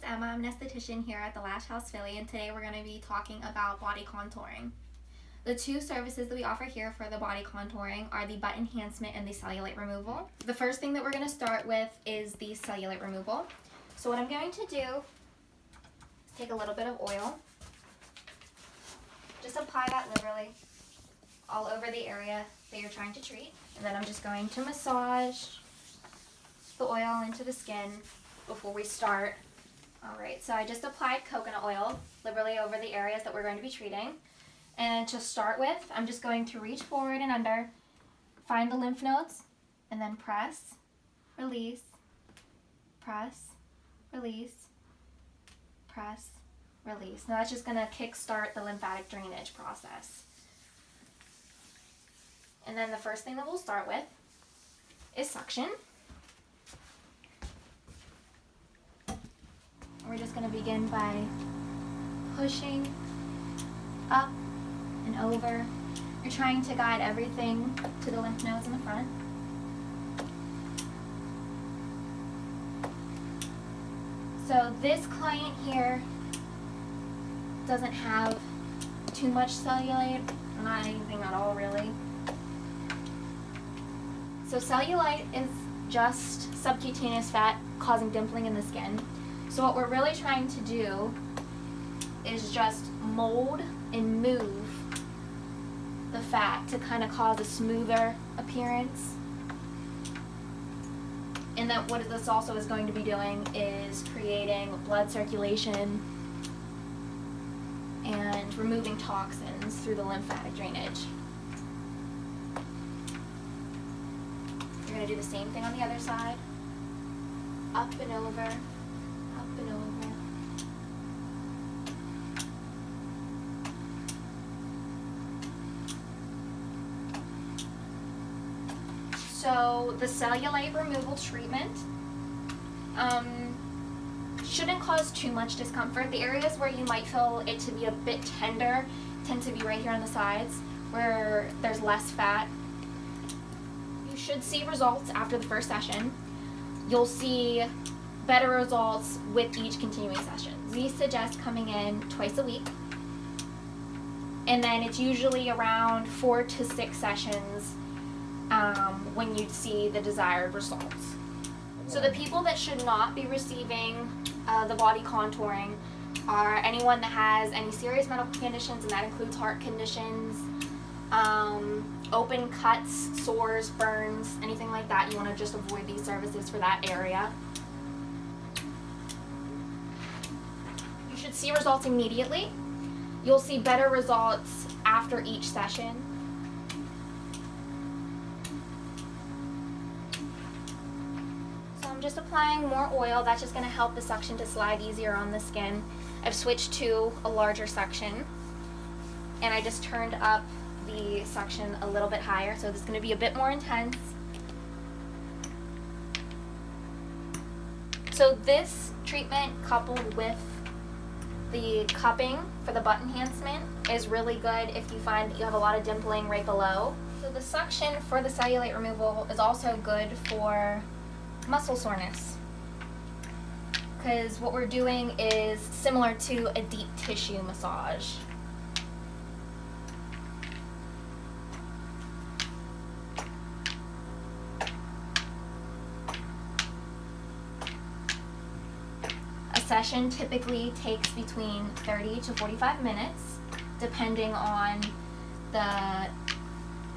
Emma. I'm an esthetician here at the Lash House Philly, and today we're going to be talking about body contouring. The two services that we offer here for the body contouring are the butt enhancement and the cellulite removal. The first thing that we're going to start with is the cellulite removal. So what I'm going to do is take a little bit of oil, just apply that liberally all over the area that you're trying to treat, and then I'm just going to massage the oil into the skin before we start. Alright, so I just applied coconut oil liberally over the areas that we're going to be treating. And to start with, I'm just going to reach forward and under, find the lymph nodes, and then press, release, press, release, press, release. Now that's just going to kickstart the lymphatic drainage process. And then the first thing that we'll start with is suction. We're just going to begin by pushing up and over. You're trying to guide everything to the lymph nodes in the front. So this client here doesn't have too much cellulite, not anything at all really. So cellulite is just subcutaneous fat causing dimpling in the skin. So what we're really trying to do is just mold and move the fat to kind of cause a smoother appearance. And that what this also is going to be doing is creating blood circulation and removing toxins through the lymphatic drainage. You're going to do the same thing on the other side. Up and over, up and over. So the cellulite removal treatment shouldn't cause too much discomfort. The areas where you might feel it to be a bit tender tend to be right here on the sides where there's less fat. You should see results after the first session. You'll see better results with each continuing session. We suggest coming in twice a week, and then it's usually around 4 to 6 sessions when you see the desired results. So the people that should not be receiving the body contouring are anyone that has any serious medical conditions, and that includes heart conditions, open cuts, sores, burns, anything like that. You want to just avoid these services for that area. You should see results immediately. You'll see better results after each session. I'm just applying more oil. That's just going to help the suction to slide easier on the skin. I've switched to a larger suction, and I just turned up the suction a little bit higher, so this is going to be a bit more intense. So this treatment, coupled with the cupping for the butt enhancement, is really good if you find that you have a lot of dimpling right below. So the suction for the cellulite removal is also good for muscle soreness, because what we're doing is similar to a deep tissue massage. A session typically takes between 30 to 45 minutes, depending on the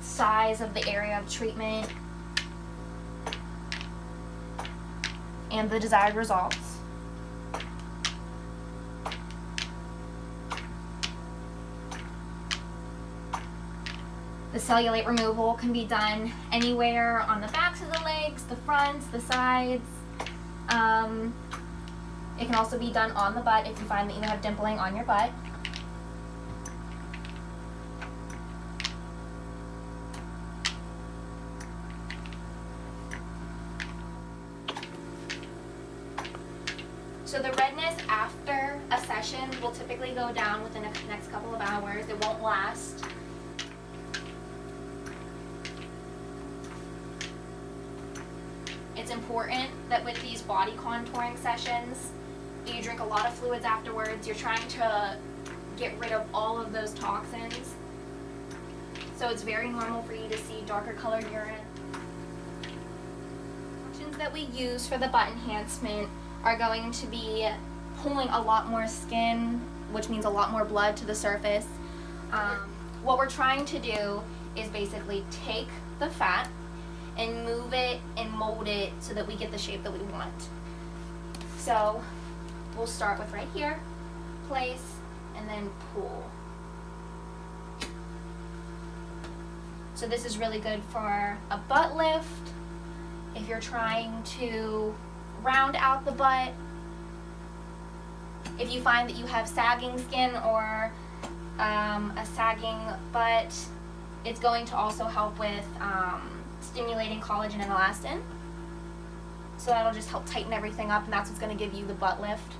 size of the area of treatment and the desired results. The cellulite removal can be done anywhere on the backs of the legs, the fronts, the sides. It can also be done on the butt if you find that you have dimpling on your butt. So the redness after a session will typically go down within the next couple of hours. It won't last. It's important that with these body contouring sessions, You drink a lot of fluids afterwards. You're trying to get rid of all of those toxins. So it's very normal for you to see darker colored urine. Options that we use for the butt enhancement are going to be pulling a lot more skin, which means a lot more blood to the surface. What we're trying to do is basically take the fat and move it and mold it so that we get the shape that we want. So we'll start with right here, place, and then pull. So this is really good for a butt lift. If you're trying to round out the butt, if you find that you have sagging skin or a sagging butt, it's going to also help with stimulating collagen and elastin. So that'll just help tighten everything up, and that's what's going to give you the butt lift.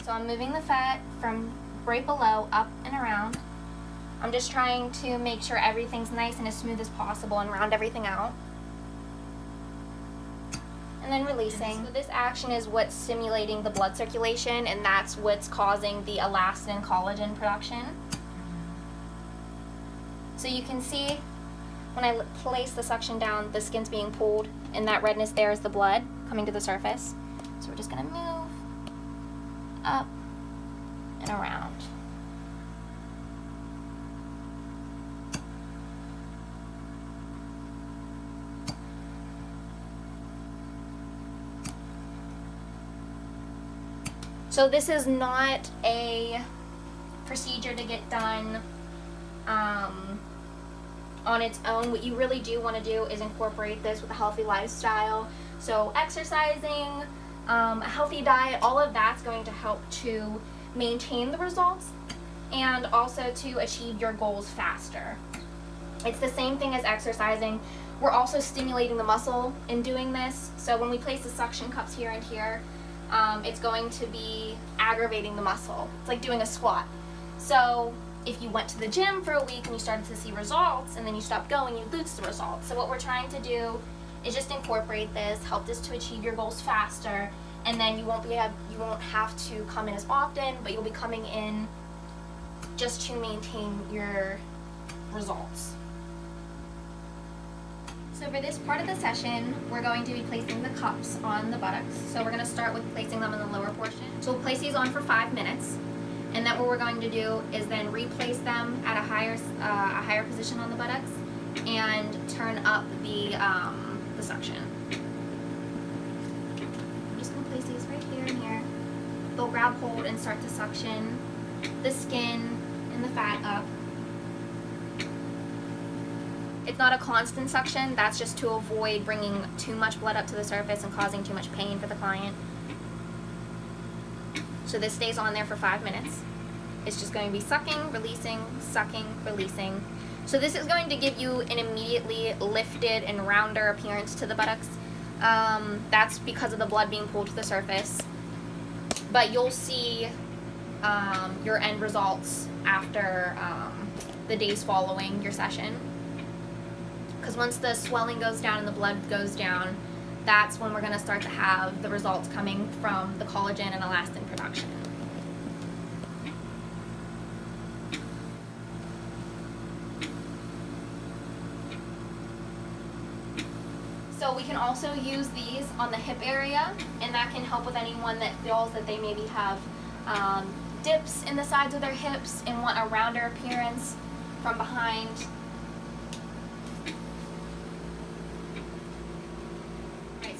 So I'm moving the fat from right below up and around. I'm just trying to make sure everything's nice and as smooth as possible and round everything out. And then releasing. So this action is what's stimulating the blood circulation, and that's what's causing the elastin and collagen production. So you can see when I place the suction down, the skin's being pulled, and that redness there is the blood coming to the surface. So we're just gonna move up and around. So this is not a procedure to get done on its own. What you really do want to do is incorporate this with a healthy lifestyle. So exercising, a healthy diet, all of that's going to help to maintain the results and also to achieve your goals faster. It's the same thing as exercising. We're also stimulating the muscle in doing this. So when we place the suction cups here and here, it's going to be aggravating the muscle. It's like doing a squat. So if you went to the gym for a week and you started to see results and then you stopped going, you lose the results. So what we're trying to do is just incorporate this, help this to achieve your goals faster, and then you won't have to come in as often, but you'll be coming in just to maintain your results. So for this part of the session, we're going to be placing the cups on the buttocks. So we're going to start with placing them in the lower portion. So we'll place these on for 5 minutes, and then what we're going to do is then replace them at a higher position on the buttocks and turn up the suction. I'm just going to place these right here and here. They'll grab hold and start to suction the skin and the fat up. It's not a constant suction, that's just to avoid bringing too much blood up to the surface and causing too much pain for the client. So this stays on there for 5 minutes. It's just going to be sucking, releasing. So this is going to give you an immediately lifted and rounder appearance to the buttocks. That's because of the blood being pulled to the surface. But you'll see your end results after the days following your session. Because once the swelling goes down and the blood goes down, that's when we're going to start to have the results coming from the collagen and elastin production. So we can also use these on the hip area, and that can help with anyone that feels that they maybe have dips in the sides of their hips and want a rounder appearance from behind.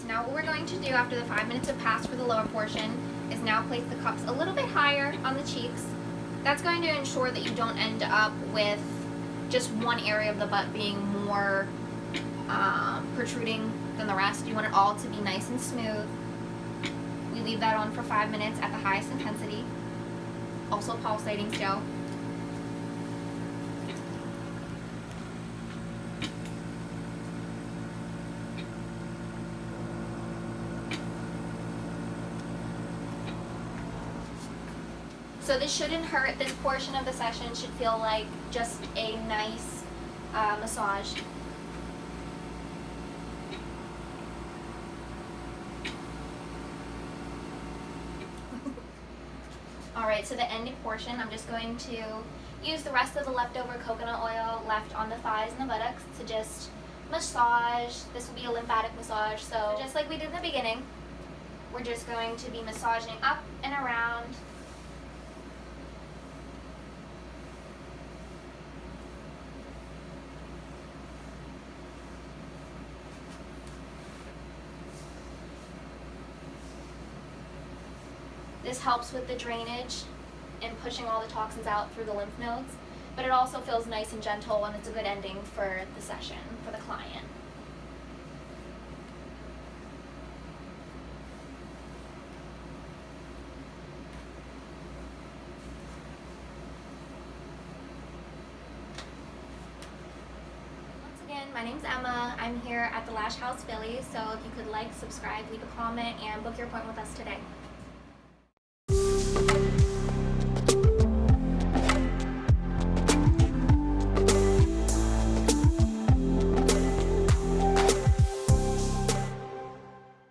Now what we're going to do after the 5 minutes have passed for the lower portion is now place the cups a little bit higher on the cheeks. That's going to ensure that you don't end up with just one area of the butt being more protruding than the rest. You want it all to be nice and smooth. We leave that on for 5 minutes at the highest intensity, also pulsating still. So this shouldn't hurt. This portion of the session should feel like just a nice massage. Alright, so the ending portion, I'm just going to use the rest of the leftover coconut oil left on the thighs and the buttocks to just massage. This will be a lymphatic massage, so just like we did in the beginning, we're just going to be massaging up and around. This helps with the drainage and pushing all the toxins out through the lymph nodes, but it also feels nice and gentle, and it's a good ending for the session, for the client. Once again, my name's Emma. I'm here at the Lash House Philly, so if you could like, subscribe, leave a comment, and book your appointment with us today.